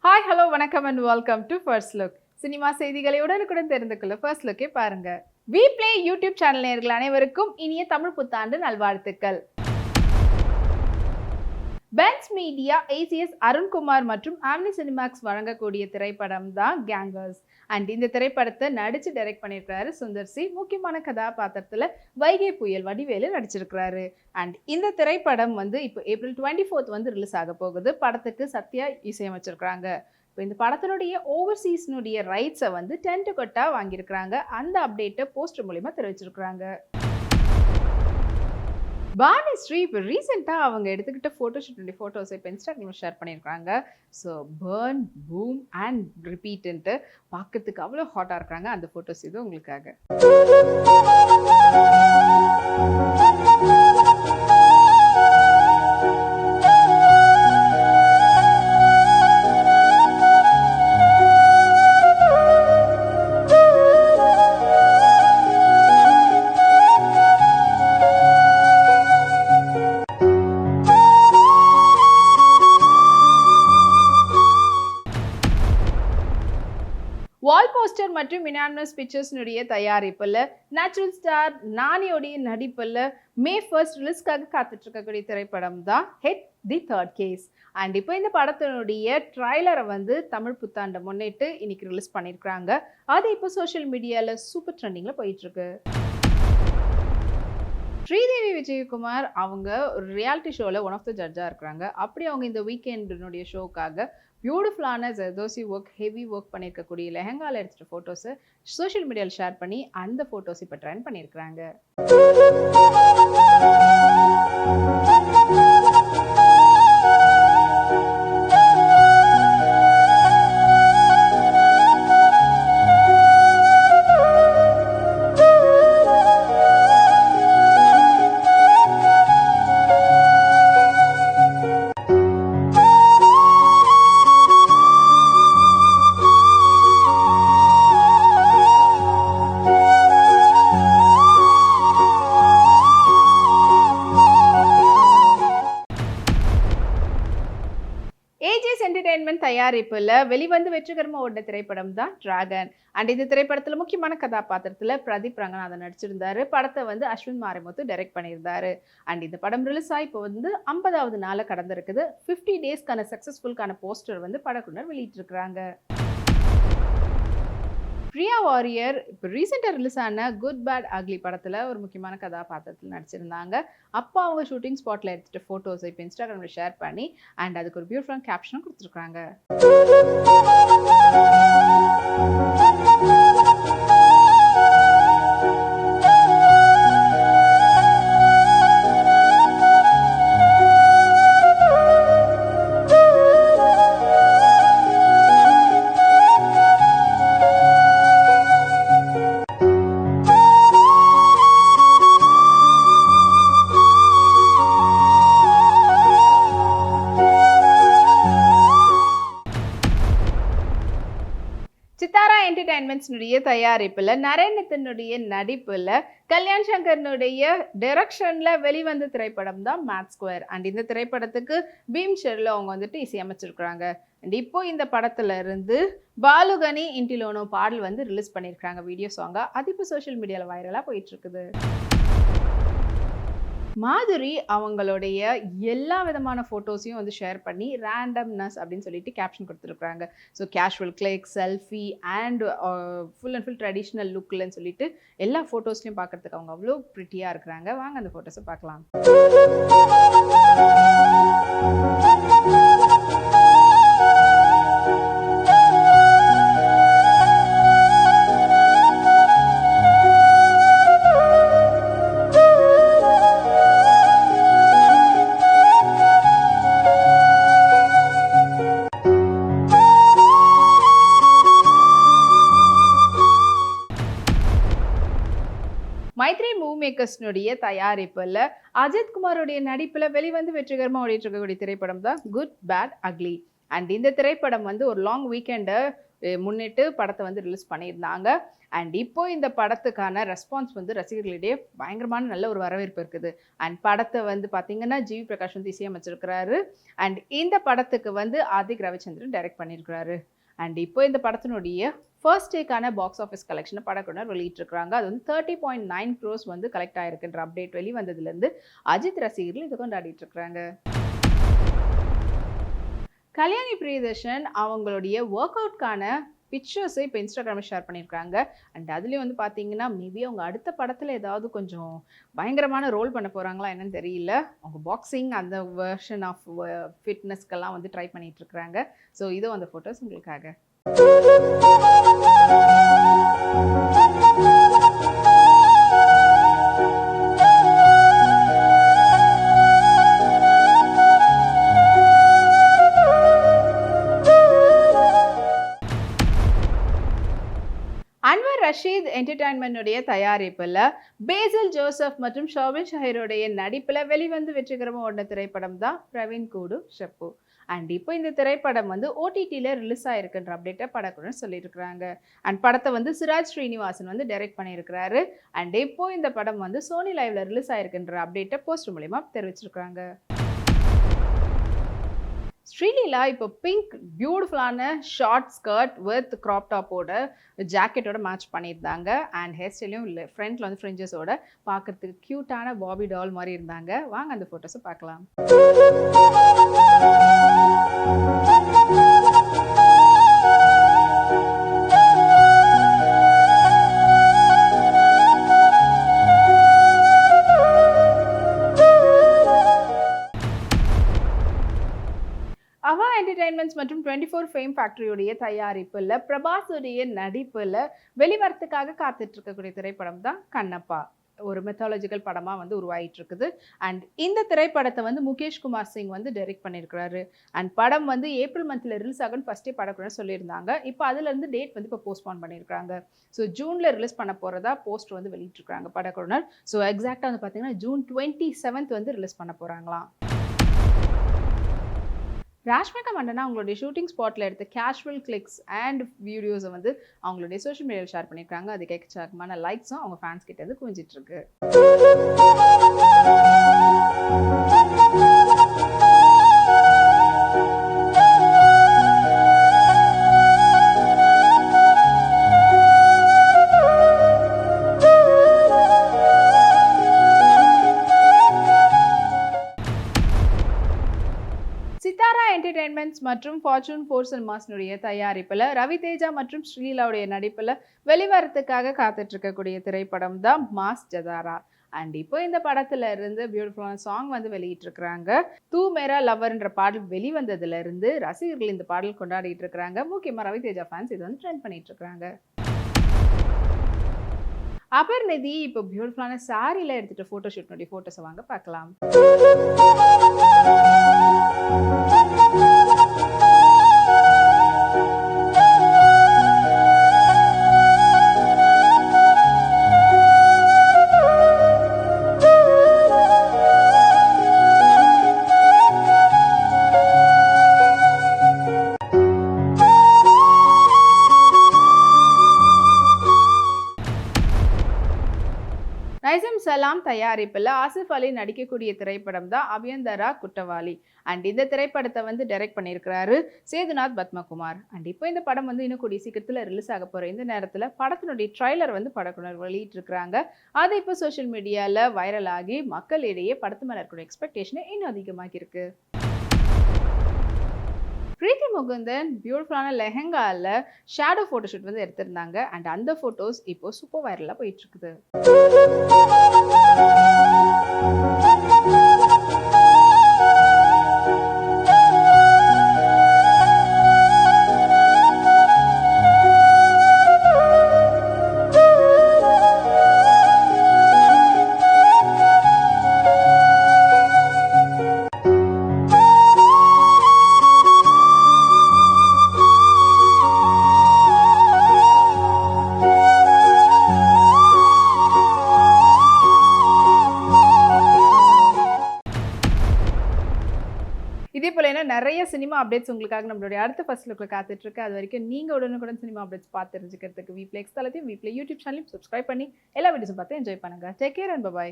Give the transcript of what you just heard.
Hi hello வணக்கம் and welcome to first look. Cinema செய்திகளை உடனுக்குடன் தெரிந்து கொள்ள ஃபர்ஸ்ட் லுக்கே பாருங்க. வி பிளே யூடியூப் சேனல் நேயர்கள் அனைவருக்கும் இனிய தமிழ் புத்தாண்டு நல்வாழ்த்துக்கள். பென்ஸ் மீடியா, ஏசிஎஸ் அருண்குமார் மற்றும் ஆம்னி சினிமாக்ஸ் வழங்கக்கூடிய திரைப்படம் தான் கேங்கர்ஸ். அண்ட் இந்த திரைப்படத்தை நடிச்சு டைரக்ட் பண்ணியிருக்கிறாரு சுந்தர் சி. முக்கியமான கதாபாத்திரத்தில் வைகை புயல் வடிவேலு நடிச்சிருக்கிறாரு. அண்ட் இந்த திரைப்படம் வந்து இப்போ ஏப்ரல் 24 வந்து ரிலீஸ் ஆக போகுது. படத்துக்கு சத்யா இசையமைச்சிருக்கிறாங்க. இப்போ இந்த படத்தினுடைய ஓவர்சீஸ்னுடைய ரைட்ஸை வந்து 10 கொட்டா வாங்கியிருக்கிறாங்க. அந்த அப்டேட்டை போஸ்டர் மூலிமா தெரிவிச்சிருக்கிறாங்க. பாணிஸ்ரீ இப்போ ரீசெண்டாக அவங்க எடுத்துக்கிட்ட ஃபோட்டோஷூட்டுடைய ஃபோட்டோஸை இப்போ இன்ஸ்டாகிராமில் ஷேர் பண்ணியிருக்காங்க. ஸோ பர்ன், பூம் அண்ட் ரிப்பீட்டுன்ட்டு பார்க்கறதுக்கு அவ்வளோ ஹாட்டாக இருக்கிறாங்க. அந்த ஃபோட்டோஸ் இது உங்களுக்காக. வால் போஸ்டர் மற்றும் யுனானிமஸ் பிக்சர்ஸ்னுடைய தயாரிப்பில் நேச்சுரல் ஸ்டார் நானியோடைய நடிப்பில் May 1 ரிலீஸ்க்காக காத்துட்டு இருக்கக்கூடிய திரைப்படம் தான் hit the third case. And இப்போ இந்த படத்தினுடைய ட்ரைலரை வந்து தமிழ் புத்தாண்டை முன்னிட்டு இன்னைக்கு ரிலீஸ் பண்ணியிருக்கிறாங்க. அது இப்போ சோஷியல் மீடியாவில் சூப்பர் ட்ரெண்டிங்கில் போயிட்டுருக்கு. ஸ்ரீதேவி விஜயகுமார் அவங்க ஒரு ரியாலிட்டி ஷோவில் ஒன் ஆஃப் த ஜட்ஜாக இருக்கிறாங்க. அப்படி அவங்க இந்த வீக்கெண்டுனுடைய ஷோக்காக பியூட்டிஃபுல்லான ஜர்தோசி ஒர்க், ஹெவி ஒர்க் பண்ணியிருக்கக்கூடிய லெஹங்காவில் எடுத்துகிட்ட ஃபோட்டோஸை சோஷியல் மீடியாவில் ஷேர் பண்ணி அந்த ஃபோட்டோஸ் இப்போ ட்ரெண்ட் பண்ணியிருக்கிறாங்க. ஏஜிஎஸ் என்டர்டெயின்மெண்ட் தயாரிப்பில் வெளிவந்து வெற்றிகரமாக ஓடின திரைப்படம் தான் டிராகன். அண்ட் இந்த திரைப்படத்தில் முக்கியமான கதாபாத்திரத்தில் பிரதீப் ரங்கநாதன் நடிச்சிருந்தாரு. படத்தை வந்து அஸ்வின் மாரிமுத்து டைரக்ட் பண்ணியிருந்தாரு. அண்ட் இந்த படம் ரிலீஸ் ஆகி இப்போ வந்து 50வது நாளை கடந்திருக்குது. 50 டேஸ்க்கான சக்ஸஸ்ஃபுல்கான போஸ்டர் வந்து படக்குழுவினர் வெளியிட்டிருக்கிறாங்க. பிரியா வாரியர் இப்போ ரீசெண்டாக ரிலீஸ் ஆன குட் பேட் அக்லி படத்தில் ஒரு முக்கியமான கதாபாத்திரத்தில் நடிச்சிருந்தாங்க. அப்போ அவங்க ஷூட்டிங் ஸ்பாட்டில் எடுத்துகிட்ட ஃபோட்டோஸை இப்போ இன்ஸ்டாகிராமில் ஷேர் பண்ணி அண்ட் அதுக்கு ஒரு பியூட்டிஃபுல்லான கேப்ஷனும் கொடுத்துருக்காங்க. சித்தாரா என்டர்டைன்மெண்ட்ஸ்னுடைய தயாரிப்பில் நரேனிதனுடைய நடிப்பில் கல்யாண் சங்கர்னுடைய டைரக்ஷனில் வெளிவந்த திரைப்படம் தான் மேட் ஸ்கொயர். அண்ட் இந்த திரைப்படத்துக்கு பீம் ஷெர்ல அவங்க வந்துட்டு இசையமைச்சிருக்கிறாங்க. அண்ட் இப்போ இந்த படத்துல இருந்து பாலுகனி இன்டிலோனோ பாடல் வந்து ரிலீஸ் பண்ணியிருக்கிறாங்க வீடியோ சாங்காக. அது இப்போ சோஷியல் மீடியாவில் வைரலாக போயிட்டு இருக்குது. மாதுரி அவங்களுடைய எல்லா விதமான ஃபோட்டோஸையும் வந்து ஷேர் பண்ணி ரேண்டம்னஸ் அப்படின்னு சொல்லிட்டு கேப்ஷன் கொடுத்துருக்குறாங்க. So casual click, selfie and full and full traditional லுக்லன்னு சொல்லிட்டு எல்லா ஃபோட்டோஸ்லையும் பார்க்குறதுக்கு அவங்க அவ்வளோ ப்ரிட்டியாக இருக்கிறாங்க. வாங்க அந்த ஃபோட்டோஸை பார்க்கலாம். மைத்ரி மூவி மேக்கர்ஸ்னுடைய தயாரிப்பில் அஜித் குமாரோடைய நடிப்பில் வெளிவந்து வெற்றிகரமாக ஓடிட்டு இருக்கக்கூடிய திரைப்படம் தான் குட் பேட் அக்லி. அண்ட் இந்த திரைப்படம் வந்து ஒரு லாங் வீக்கெண்டை முன்னிட்டு படத்தை வந்து ரிலீஸ் பண்ணியிருந்தாங்க. அண்ட் இப்போ இந்த படத்துக்கான ரெஸ்பான்ஸ் வந்து ரசிகர்களிடையே பயங்கரமான நல்ல ஒரு வரவேற்பு இருக்குது. அண்ட் படத்தை வந்து பார்த்தீங்கன்னா ஜிவி பிரகாஷ் வந்து இசையமைச்சிருக்கிறாரு. அண்ட் இந்த படத்துக்கு வந்து ஆதிக் ரவிச்சந்திரன் டைரக்ட் பண்ணியிருக்கிறாரு. அண்ட் இப்போ இந்த படத்தினுடைய ஃபர்ஸ்ட் டேக்கான பாக்ஸ் ஆஃபீஸ் கலெக்ஷனை படக்குழுவினர் வெளியிட்டிருக்கிறாங்க. அது வந்து 30.9 crores வந்து கலெக்ட் ஆயிருக்குன்ற அப்டேட் வெளிவந்ததுலேருந்து அஜித் ரசிகர்கள் இதை கொண்டாடிட்டு இருக்கிறாங்க. கல்யாணி பிரியதர்ஷன் அவங்களுடைய ஒர்க் அவுட்கான பிக்சர்ஸை இப்போ இன்ஸ்டாகிராமில் ஷேர் பண்ணியிருக்காங்க. அண்ட் அதுலேயும் வந்து பார்த்தீங்கன்னா மேபி அவங்க அடுத்த படத்தில் ஏதாவது கொஞ்சம் பயங்கரமான ரோல் பண்ண போகிறாங்களா என்னன்னு தெரியல. அவங்க பாக்ஸிங் அந்த வெர்ஷன் ஆஃப் ஃபிட்னஸ்க்கெல்லாம் வந்து ட்ரை பண்ணிட்டு இருக்கிறாங்க. ஸோ இதுவும் அந்த ஃபோட்டோஸ் உங்களுக்காக. அன்வர் ரஷீத் என்டர்டைன்மெண்ட்டுடைய தயாரிப்பில் பேசில் ஜோசப் மற்றும் ஷோபின் ஷஹீருடைய நடிப்பில் வெளிவந்து வெற்றிகரமாக ஓடின திரைப்படம் தான் பிரவீன் கூடு ஷெப்பு. அண்ட் இப்போ இந்த திரைப்படம் வந்து ஓடிடியில் ரிலீஸ் ஆகிருக்குன்ற அப்டேட்டை படக்குழுவினர் சொல்லியிருக்கிறாங்க. அண்ட் படத்தை வந்து சிராஜ் ஸ்ரீனிவாசன் வந்து டைரக்ட் பண்ணியிருக்கிறாரு. அண்ட் இப்போ இந்த படம் வந்து சோனி லைவ்ல ரிலீஸ் ஆகிருக்குன்ற அப்டேட்டை போஸ்டர் மூலிமா தெரிவிச்சிருக்கிறாங்க. ஸ்ரீலீலா இப்போ பிங்க் பியூட்டிஃபுல்லான ஷார்ட் ஸ்கர்ட் வித் கிராப் டாப்போட ஜாக்கெட்டோட மேட்ச் பண்ணியிருந்தாங்க. அண்ட் ஹேர் ஸ்டைலையும் இல்லை ஃப்ரண்ட்டில் வந்து ஃப்ரிஞ்சஸோட பார்க்குறதுக்கு க்யூட்டான பாபி டால் மாதிரி இருந்தாங்க. வாங்க அந்த ஃபோட்டோஸை பார்க்கலாம். அவா என்டர்டைன்மெண்ட்ஸ் மற்றும் 24 ஃபேம் ஃபேக்டரியுடைய தயாரிப்பில் பிரபாஸுடைய நடிப்பில் வெளிவரத்துக்காக காத்துட்டு இருக்கக்கூடிய திரைப்படம் தான் கண்ணப்பா. ஒரு மெத்தாலஜிக்கல் படமாக வந்து உருவாகிட்டு இருக்குது. அண்ட் இந்த திரைப்படத்தை வந்து முகேஷ் குமார் சிங் வந்து டைரக்ட் பண்ணியிருக்கிறாரு. அண்ட் படம் வந்து ஏப்ரல் மந்தில் ரிலீஸ் ஆகும்னு ஃபஸ்ட்டே படக்குழுவினர் சொல்லியிருந்தாங்க. இப்போ அதுலேருந்து டேட் வந்து இப்போ போஸ்ட்போன் பண்ணியிருக்காங்க. ஸோ ஜூனில் ரிலீஸ் பண்ண போகிறதா போஸ்டர் வந்து வெளியிட்டிருக்காங்க படக்குழுவினர். ஸோ எக்ஸாக்டாக வந்து பார்த்தீங்கன்னா ஜூன் 27 வந்து ரிலீஸ் பண்ண போகிறாங்களாம். ராஷ்மிகா மண்டனா அவங்களுடைய ஷூட்டிங் ஸ்பாட்டில் எடுத்த கேஷுவல் கிளிக்ஸ் அண்ட் வீடியோஸை வந்து அவங்களுடைய சோஷியல் மீடியாவில் ஷேர் பண்ணியிருக்காங்க. அது கேட்கச்சக்கமான லைக்ஸும் அவங்க ஃபேன்ஸ் கிட்ட இருந்து குவிஞ்சிட்டு இருக்கு. என்டர்டைன்மெண்ட்ஸ் மற்றும் ஃபார்ச்சூன் 4 சினிமாஸ்னுடைய தயாரிப்பில் ரவி தேஜா மற்றும் ஸ்ரீலீலாவுடைய நடிப்பில் வெளிவரத்துக்காக காத்துட்டு இருக்கக்கூடிய திரைப்படம் தான் மாஸ் ஜதாரா. அண்ட் இப்போ இந்த படத்துல இருந்து பியூட்டிஃபுல்லான சாங் வந்து வெளியிட்டிருக்கிறாங்க. தூ மேரா லவ்வர்ன்ற பாடல் வெளிவந்ததுல இருந்து ரசிகர்கள் இந்த பாடல் கொண்டாடிட்டு இருக்கிறாங்க. முக்கியமாக ரவி தேஜா ஃபேன்ஸ் இது வந்து ட்ரெண்ட் பண்ணிட்டு இருக்காங்க. அபர்நிதி இப்போ பியூட்டிஃபுல்லான சாரியில் எடுத்துகிட்ட ஃபோட்டோ ஷூட்னுடைய ஃபோட்டோஸை வாங்க பார்க்கலாம். நைசம் சலாம் தயாரிப்பில் ஆசிஃப் அலி நடிக்கக்கூடிய திரைப்படம் தான் அபியந்தரா குற்றவாளி. அண்ட் இந்த திரைப்படத்தை வந்து டைரக்ட் பண்ணியிருக்கிறாரு சேதுநாத் பத்மகுமார். அண்ட் இப்போ இந்த படம் வந்து இன்னும் கூடிய சீக்கிரத்தில் ரிலீஸ் ஆக போகிற இந்த நேரத்தில் படத்தினுடைய ட்ரைலர் வந்து படக்குழுவினர் வெளியிட்டிருக்கிறாங்க. அது இப்போ சோஷியல் மீடியாவில் வைரல் ஆகி மக்களிடையே படத்து மேலே இருக்கிற எக்ஸ்பெக்டேஷனை இன்னும் அதிகமாகி இருக்கு. பிரீத்தி முகுந்தன் பியூட்டிஃபுல்லான லெஹங்கால ஷேடோ ஃபோட்டோஷூட் வந்து எடுத்திருந்தாங்க. அண்ட் அந்த ஃபோட்டோஸ் இப்போ சூப்பர் வைரலாக போயிட்டு இருக்குது. நிறைய சினிமா அப்டேட்ஸ் உங்களுக்காக நம்மளுடைய அடுத்த ஃபர்ஸ்ட் லுக்ல காத்துட்டு இருக்கு. அது வரைக்கும் நீங்க உடனுக்குடன் சினிமா அப்டேட்ஸ் பார்த்து தெரிஞ்சுக்கிறதுக்கு வீப்ளே எக்ஸ் தளத்தையும் வீப்ளே யூடியூப் சேனலையும் சப்ஸ்கிரைப் பண்ணி எல்லா வீடியோஸும் பார்த்து என்ஜாய் பண்ணுங்க. Take care and by.